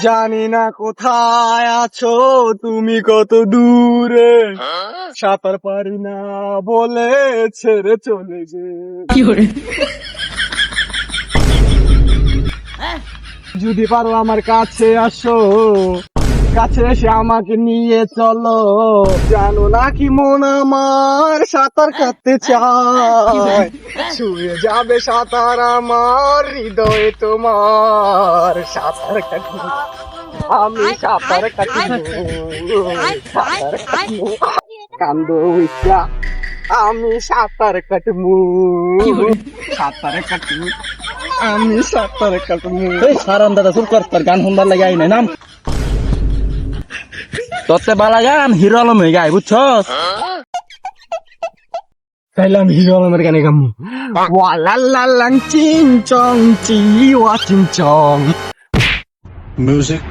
জানি না কোথায় আছো তুমি, কত দূরে, সাঁতার পারি না বলে ছেড়ে চলে যে। যদি পারো আমার কাছে আসো, কাছে এসে আমাকে নিয়ে চলো, জানো নাকি মন আমার সাঁতার কাটতে চায়, ছুঁয়ে যাবে সাঁতার আমার হৃদয়ে তোমার, সাঁতার কাটবো আমি, সাঁতার কাটবো, সাঁতার কাটবো, কান্দো উইসা আমি সাঁতার কাটবো, সাঁতার কাটবো আমি, সাঁতার কাটবো। সারান দাদা চুপ কর, তোর গান শুনবার লাগে আই নাই নাম তোরতে বালা গান হিরো আলম হয়ে গায় বুঝছস। তাইলে আমি হিরো আলমের গানে গামু, ওয়ালালালাং চিং চং চি ওয়া চিং চং। Music